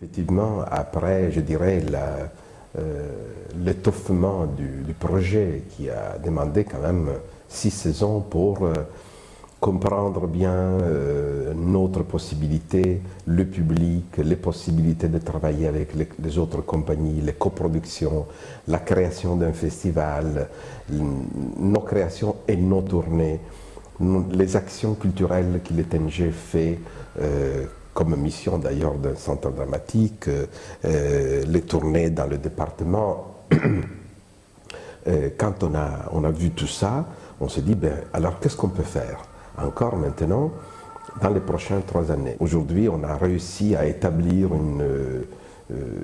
Effectivement, après, je dirais, l'étoffement du projet qui a demandé quand même 6 saisons pour comprendre bien notre possibilité, le public, les possibilités de travailler avec les autres compagnies, les coproductions, la création d'un festival, nos créations et nos tournées, les actions culturelles que l'ETNG fait comme mission d'ailleurs d'un centre dramatique, les tournées dans le département. Quand on a vu tout ça, on s'est dit, ben, alors qu'est-ce qu'on peut faire encore maintenant dans les prochaines 3 années? Aujourd'hui, on a réussi à établir une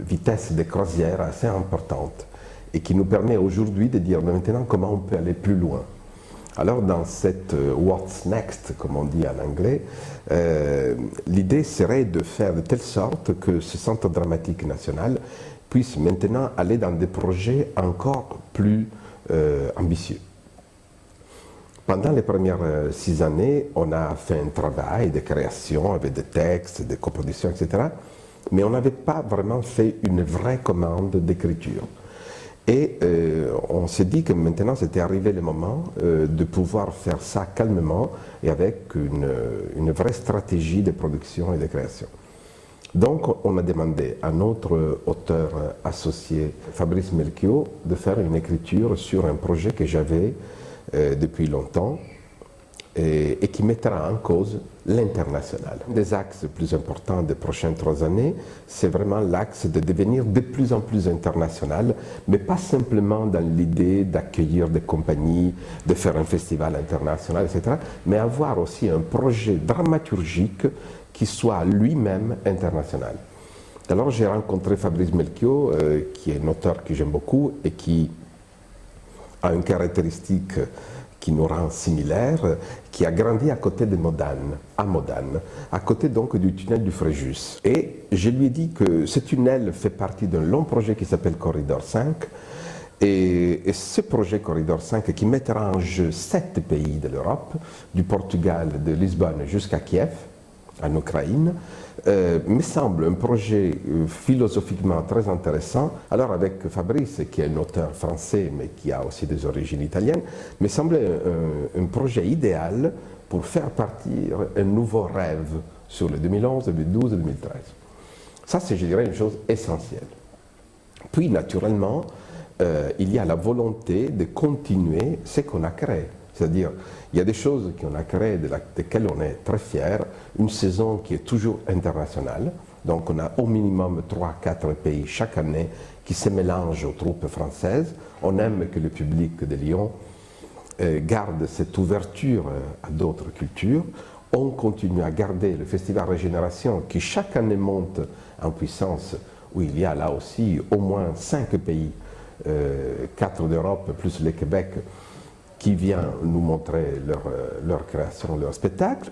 vitesse de croisière assez importante et qui nous permet aujourd'hui de dire maintenant comment on peut aller plus loin. Alors dans cette What's Next, comme on dit en anglais, l'idée serait de faire de telle sorte que ce centre dramatique national puisse maintenant aller dans des projets encore plus ambitieux. Pendant les premières 6 années, on a fait un travail de création avec des textes, des coproductions, etc. Mais on n'avait pas vraiment fait une vraie commande d'écriture. Et on s'est dit que maintenant c'était arrivé le moment de pouvoir faire ça calmement et avec une vraie stratégie de production et de création. Donc on a demandé à notre auteur associé Fabrice Melchior de faire une écriture sur un projet que j'avais depuis longtemps et qui mettra en cause l'international. Un des axes plus importants des prochaines 3 années, c'est vraiment l'axe de devenir de plus en plus international, mais pas simplement dans l'idée d'accueillir des compagnies, de faire un festival international, etc., mais avoir aussi un projet dramaturgique qui soit lui-même international. Alors j'ai rencontré Fabrice Melchior, qui est un auteur que j'aime beaucoup et qui a une caractéristique qui nous rend similaires, qui a grandi à côté de Modane, à côté donc du tunnel du Fréjus. Et je lui ai dit que ce tunnel fait partie d'un long projet qui s'appelle Corridor 5, et ce projet Corridor 5 qui mettra en jeu 7 pays de l'Europe, du Portugal, de Lisbonne jusqu'à Kiev, en Ukraine, me semble un projet philosophiquement très intéressant. Alors avec Fabrice, qui est un auteur français mais qui a aussi des origines italiennes, me semblait un projet idéal pour faire partir un nouveau rêve sur le 2011, 2012 et 2013. Ça, c'est, je dirais, une chose essentielle. Puis, naturellement, il y a la volonté de continuer ce qu'on a créé. C'est-à-dire, il y a des choses qu'on a créées, desquelles on est très fier, une saison qui est toujours internationale, donc on a au minimum 3-4 pays chaque année qui se mélangent aux troupes françaises. On aime que le public de Lyon garde cette ouverture à d'autres cultures. On continue à garder le Festival Régénération qui chaque année monte en puissance, où il y a là aussi au moins 5 pays, 4 d'Europe plus le Québec, qui vient nous montrer leur création, leur spectacle.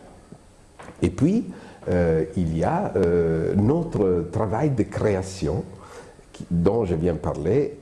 Et puis, il y a notre travail de création dont je viens de parler